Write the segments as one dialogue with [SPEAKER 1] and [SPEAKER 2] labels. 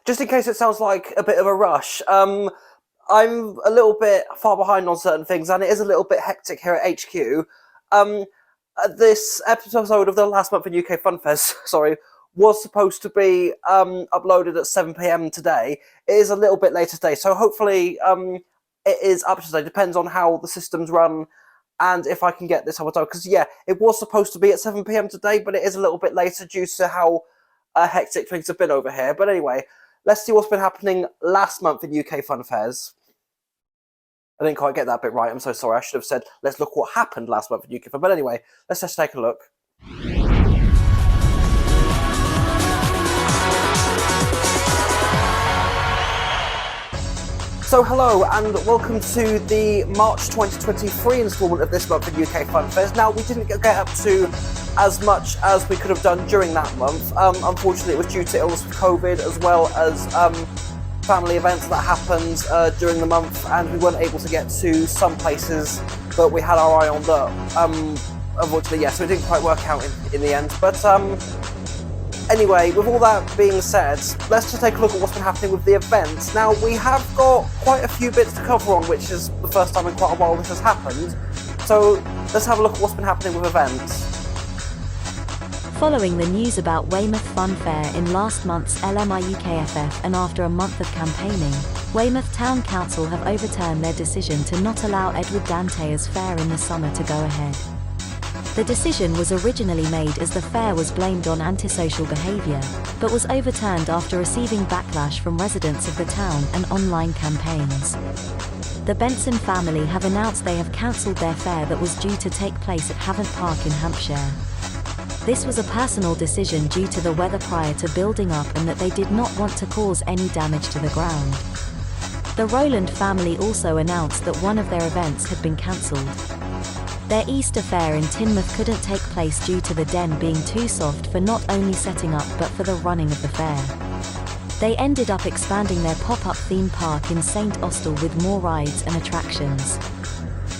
[SPEAKER 1] Just in case it sounds like a bit of a rush, I'm a little bit far behind on certain things, and it is a little bit hectic here at HQ. This episode of the last month in UK Funfairs, was supposed to be uploaded at 7 PM today. It is a little bit later today, so hopefully it is up today. Depends on how the systems run and if I can get this over time. Because, yeah, it was supposed to be at 7 PM today, but it is a little bit later due to how hectic things have been over here. But anyway, let's see what's been happening last month in UK Funfairs. I didn't quite get that bit right. I'm so sorry. I should have said, let's look what happened last month in UK Fun. But anyway, let's just take a look. So hello and welcome to the March 2023 instalment of this month in UK Funfairs. Now, we didn't get up to as much as we could have done during that month. Unfortunately, it was due to illness with COVID, as well as family events that happened during the month, and we weren't able to get to some places that we had our eye on that, unfortunately, yes, so it didn't quite work out in the end. But anyway, with all that being said, let's just take a look at what's been happening with the events. Now, we have got quite a few bits to cover on, which is the first time in quite a while this has happened. So let's have a look at what's been happening with events.
[SPEAKER 2] Following the news about Weymouth Funfair in last month's LMI UKFF and after a month of campaigning, Weymouth Town Council have overturned their decision to not allow Edward Dante's fair in the summer to go ahead. The decision was originally made as the fair was blamed on antisocial behaviour, but was overturned after receiving backlash from residents of the town and online campaigns. The Benson family have announced they have cancelled their fair that was due to take place at Havant Park in Hampshire. This was a personal decision due to the weather prior to building up and that they did not want to cause any damage to the ground. The Rowland family also announced that one of their events had been cancelled. Their Easter fair in Teignmouth couldn't take place due to the den being too soft for not only setting up but for the running of the fair. They ended up expanding their pop-up theme park in St Austell with more rides and attractions.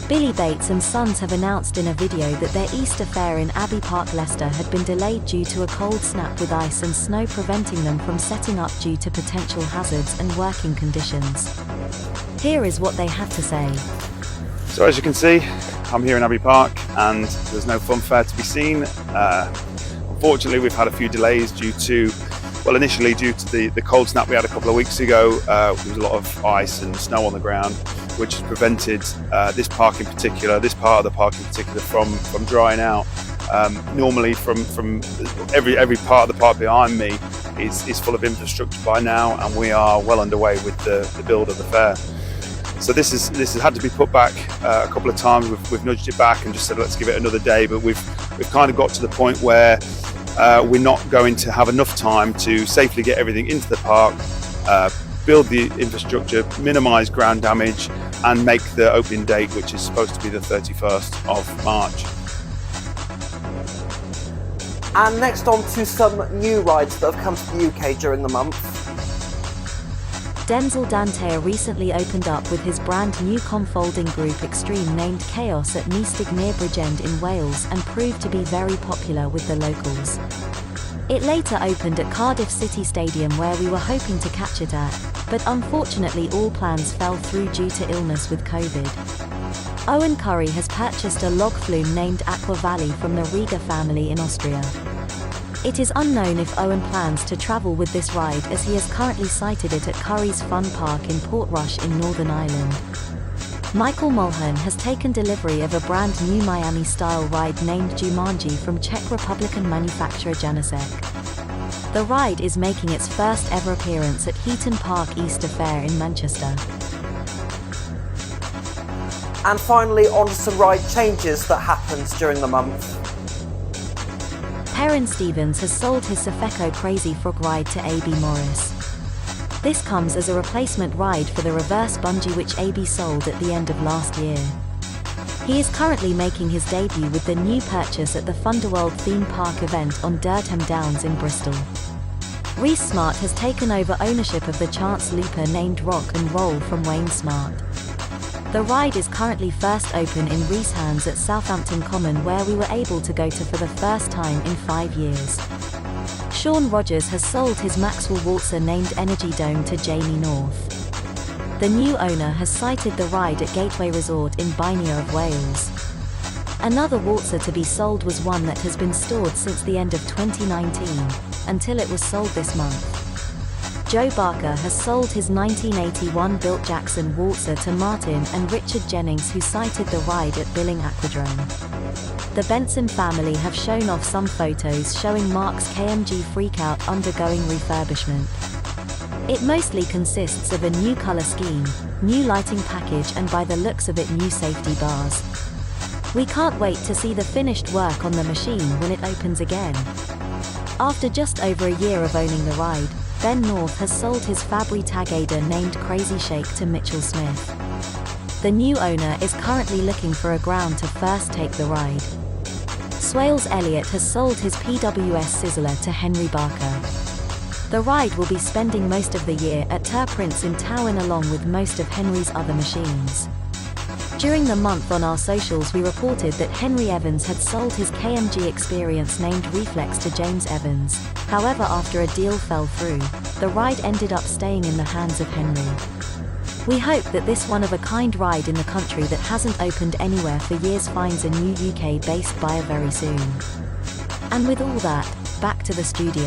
[SPEAKER 2] Billy Bates and Sons have announced in a video that their Easter fair in Abbey Park, Leicester had been delayed due to a cold snap with ice and snow preventing them from setting up due to potential hazards and working conditions. Here is what they had to say.
[SPEAKER 3] So as you can see, I'm here in Abbey Park and there's no Funfair to be seen. Unfortunately, we've had a few delays due to, initially due to the cold snap we had a couple of weeks ago. There was a lot of ice and snow on the ground, which has prevented this park in particular, this part of the park in particular, from drying out. Normally from every part of the park behind me is full of infrastructure by now, and we are well underway with the build of the fair. So this has had to be put back a couple of times. We've nudged it back and just said let's give it another day, but we've kind of got to the point where we're not going to have enough time to safely get everything into the park, build the infrastructure, minimise ground damage, and make the opening date, which is supposed to be the 31st of March.
[SPEAKER 1] And next on to some new rides that have come to the UK during the month.
[SPEAKER 2] Denzel Dante recently opened up with his brand new ConFolding group Extreme named Chaos at Meistig near Bridgend in Wales and proved to be very popular with the locals. It later opened at Cardiff City Stadium where we were hoping to catch it at, but unfortunately all plans fell through due to illness with COVID. Owen Curry has purchased a log flume named Aqua Valley from the Riga family in Austria. It is unknown if Owen plans to travel with this ride as he has currently sighted it at Curry's Fun Park in Portrush in Northern Ireland. Michael Mulhern has taken delivery of a brand new Miami-style ride named Jumanji from Czech Republican manufacturer Janisek. The ride is making its first ever appearance at Heaton Park Easter Fair in Manchester.
[SPEAKER 1] And finally, on to some ride changes that happened during the month.
[SPEAKER 2] Perrin Stevens has sold his Sofeco Crazy Frog ride to AB Morris. This comes as a replacement ride for the reverse bungee which AB sold at the end of last year. He is currently making his debut with the new purchase at the Thunderworld theme park event on Durdham Downs in Bristol. Reece Smart has taken over ownership of the Chance Looper named Rock and Roll from Wayne Smart. The ride is currently first open in Reece hands at Southampton Common where we were able to go to for the first time in 5 years. Sean Rogers has sold his Maxwell Waltzer named Energy Dome to Jamie North. The new owner has sighted the ride at Gateway Resort in Biniar of Wales. Another Waltzer to be sold was one that has been stored since the end of 2019, until it was sold this month. Joe Barker has sold his 1981-built Jackson Waltzer to Martin and Richard Jennings, who sighted the ride at Billing Aquadrome. The Benson family have shown off some photos showing Mark's KMG Freakout undergoing refurbishment. It mostly consists of a new color scheme, new lighting package, and by the looks of it, new safety bars. We can't wait to see the finished work on the machine when it opens again. After just over a year of owning the ride, Ben North has sold his Fabry Tagada named Crazy Shake to Mitchell Smith. The new owner is currently looking for a ground to first take the ride. Swales Elliott has sold his PWS Sizzler to Henry Barker. The ride will be spending most of the year at Ter Prince in Towyn along with most of Henry's other machines. During the month on our socials we reported that Henry Evans had sold his KMG Exprience named Reflex to James Evans. However, after a deal fell through, the ride ended up staying in the hands of Henry. We hope that this one-of-a-kind ride in the country that hasn't opened anywhere for years finds a new UK-based buyer very soon. And with all that, back to the studio.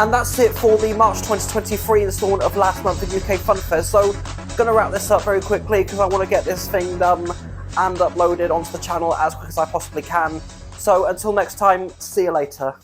[SPEAKER 1] And that's it for the March 2023 installment of last month in UK Funfairs. So, going to wrap this up very quickly because I want to get this thing done and uploaded onto the channel as quick as I possibly can. So, until next time, see you later.